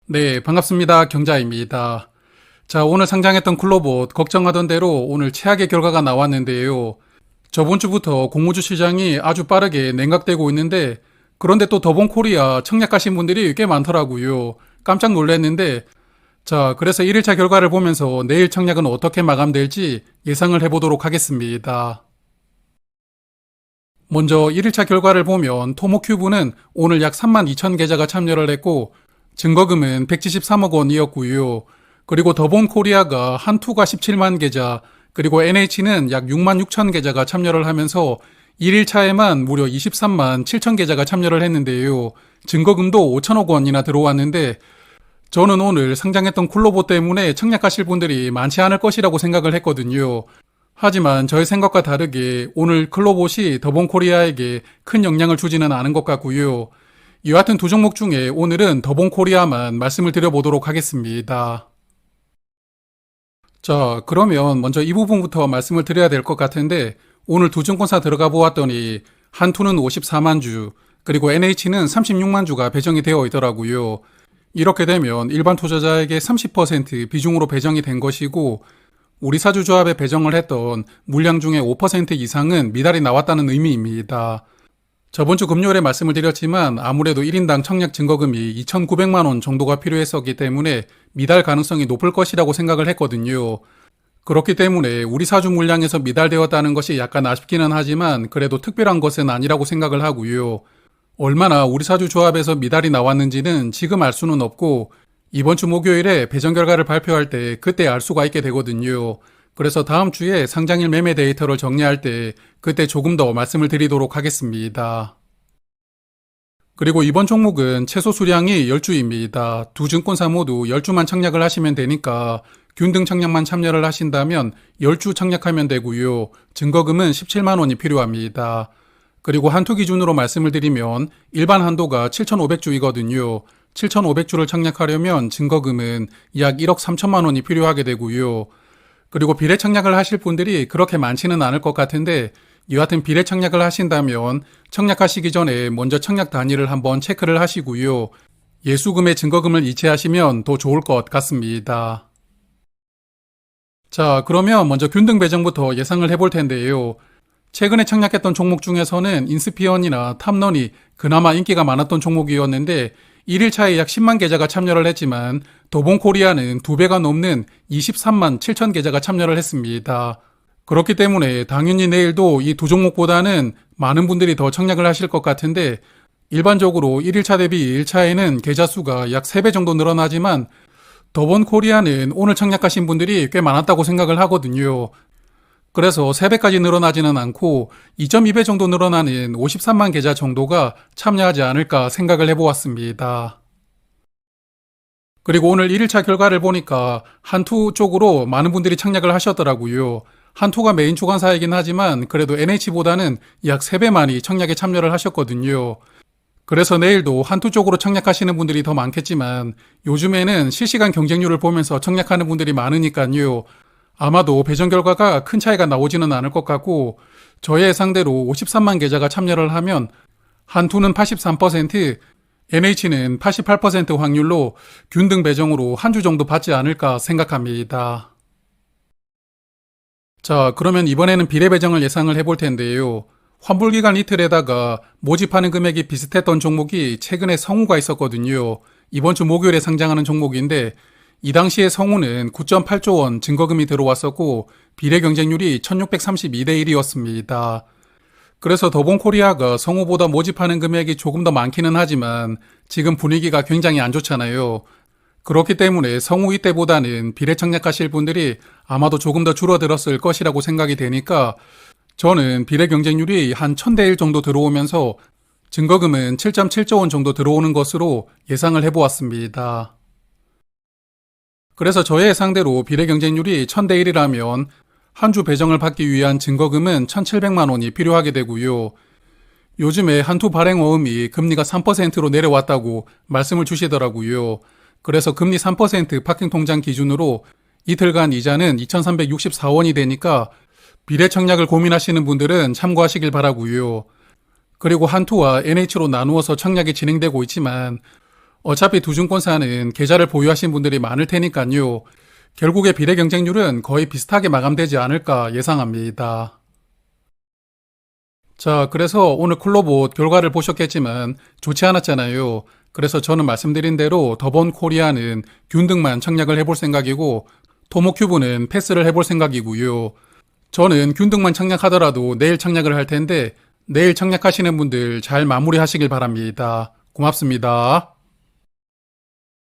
네, 반갑습니다. 경자입니다. 자, 오늘 상장했던 클로봇 걱정하던 대로 오늘 최악의 결과가 나왔는데요. 저번 주부터 공모주 시장이 아주 빠르게 냉각되고 있는데 그런데 또 더본코리아 청약하신 분들이 꽤 많더라고요. 깜짝 놀랐는데 자, 그래서 1일차 결과를 보면서 내일 청약은 어떻게 마감될지 예상을 해보도록 하겠습니다. 먼저 1일차 결과를 보면 토모큐브는 오늘 약 32,000계좌가 참여를 했고 증거금은 173억 원이었고요. 그리고 더본코리아가 한투가 17만 계좌, 그리고 NH는 약 6만 6천 계좌가 참여를 하면서 1일차에만 무려 23만 7천 계좌가 참여를 했는데요. 증거금도 5천억 원이나 들어왔는데 저는 오늘 상장했던 쿨로보 때문에 청약하실 분들이 많지 않을 것이라고 생각을 했거든요. 하지만 저의 생각과 다르게 오늘 클로봇이 더본코리아에게 큰 영향을 주지는 않은 것 같고요. 여하튼 두 종목 중에 오늘은 더본코리아만 말씀을 드려보도록 하겠습니다. 자, 그러면 먼저 이 부분부터 말씀을 드려야 될 것 같은데 오늘 두 증권사 들어가 보았더니 한투는 54만 주, 그리고 NH는 36만 주가 배정이 되어 있더라고요. 이렇게 되면 일반 투자자에게 30% 비중으로 배정이 된 것이고 우리 사주조합에 배정을 했던 물량 중에 5% 이상은 미달이 나왔다는 의미입니다. 저번 주 금요일에 말씀을 드렸지만 아무래도 1인당 청약 증거금이 2,900만 원 정도가 필요했었기 때문에 미달 가능성이 높을 것이라고 생각을 했거든요. 그렇기 때문에 우리 사주 물량에서 미달되었다는 것이 약간 아쉽기는 하지만 그래도 특별한 것은 아니라고 생각을 하고요. 얼마나 우리 사주 조합에서 미달이 나왔는지는 지금 알 수는 없고 이번 주 목요일에 배정 결과를 발표할 때 그때 알 수가 있게 되거든요. 그래서 다음 주에 상장일 매매 데이터를 정리할 때 그때 조금 더 말씀을 드리도록 하겠습니다. 그리고 이번 종목은 최소 수량이 10주입니다. 두 증권사 모두 10주만 청약을 하시면 되니까 균등 청약만 참여를 하신다면 10주 청약하면 되고요. 증거금은 17만 원이 필요합니다. 그리고 한투 기준으로 말씀을 드리면 일반 한도가 7,500주이거든요. 7,500주를 청약하려면 증거금은 약 1억 3천만 원이 필요하게 되고요. 그리고 비례 청약을 하실 분들이 그렇게 많지는 않을 것 같은데 여하튼 비례 청약을 하신다면 청약하시기 전에 먼저 청약 단위를 한번 체크를 하시고요. 예수금의 증거금을 이체하시면 더 좋을 것 같습니다. 자, 그러면 먼저 균등 배정부터 예상을 해볼 텐데요. 최근에 청약했던 종목 중에서는 인스피언이나 탑런이 그나마 인기가 많았던 종목이었는데 1일차에 약 10만 계좌가 참여를 했지만 더본코리아는 2배가 넘는 23만 7천 계좌가 참여를 했습니다. 그렇기 때문에 당연히 내일도 이 두 종목보다는 많은 분들이 더 청약을 하실 것 같은데 일반적으로 1일차 대비 2일차에는 계좌 수가 약 3배 정도 늘어나지만 더본코리아는 오늘 청약하신 분들이 꽤 많았다고 생각을 하거든요. 그래서 3배까지 늘어나지는 않고 2.2배 정도 늘어나는 53만 계좌 정도가 참여하지 않을까 생각을 해보았습니다. 그리고 오늘 1일차 결과를 보니까 한투 쪽으로 많은 분들이 청약을 하셨더라고요. 한투가 메인 주관사이긴 하지만 그래도 NH보다는 약 3배 많이 청약에 참여를 하셨거든요. 그래서 내일도 한투 쪽으로 청약하시는 분들이 더 많겠지만 요즘에는 실시간 경쟁률을 보면서 청약하는 분들이 많으니까요. 아마도 배정 결과가 큰 차이가 나오지는 않을 것 같고 저의 예상대로 53만 계좌가 참여를 하면 한투는 83%, NH는 88% 확률로 균등 배정으로 한 주 정도 받지 않을까 생각합니다. 자, 그러면 이번에는 비례 배정을 예상을 해볼 텐데요. 환불기간 이틀에다가 모집하는 금액이 비슷했던 종목이 최근에 성우가 있었거든요. 이번 주 목요일에 상장하는 종목인데 이 당시에 성우는 9.8조 원 증거금이 들어왔었고 비례 경쟁률이 1632대 1이었습니다. 그래서 더본코리아가 성우보다 모집하는 금액이 조금 더 많기는 하지만 지금 분위기가 굉장히 안 좋잖아요. 그렇기 때문에 성우 이때보다는 비례 청약하실 분들이 아마도 조금 더 줄어들었을 것이라고 생각이 되니까 저는 비례 경쟁률이 한 1000대 1 정도 들어오면서 증거금은 7.7조 원 정도 들어오는 것으로 예상을 해보았습니다. 그래서 저의 예상대로 비례 경쟁률이 1000대 1이라면 한 주 배정을 받기 위한 증거금은 1700만 원이 필요하게 되고요. 요즘에 한투 발행 어음이 금리가 3%로 내려왔다고 말씀을 주시더라고요. 그래서 금리 3% 파킹 통장 기준으로 이틀간 이자는 2364원이 되니까 비례 청약을 고민하시는 분들은 참고하시길 바라고요. 그리고 한투와 NH로 나누어서 청약이 진행되고 있지만 어차피 두중권사는 계좌를 보유하신 분들이 많을 테니까요. 결국에 비례 경쟁률은 거의 비슷하게 마감되지 않을까 예상합니다. 자, 그래서 오늘 클로봇 결과를 보셨겠지만 좋지 않았잖아요. 그래서 저는 말씀드린 대로 더본 코리아는 균등만 청약을 해볼 생각이고 토모큐브는 패스를 해볼 생각이고요. 저는 균등만 청약하더라도 내일 청약을 할 텐데 내일 청약하시는 분들 잘 마무리하시길 바랍니다. 고맙습니다.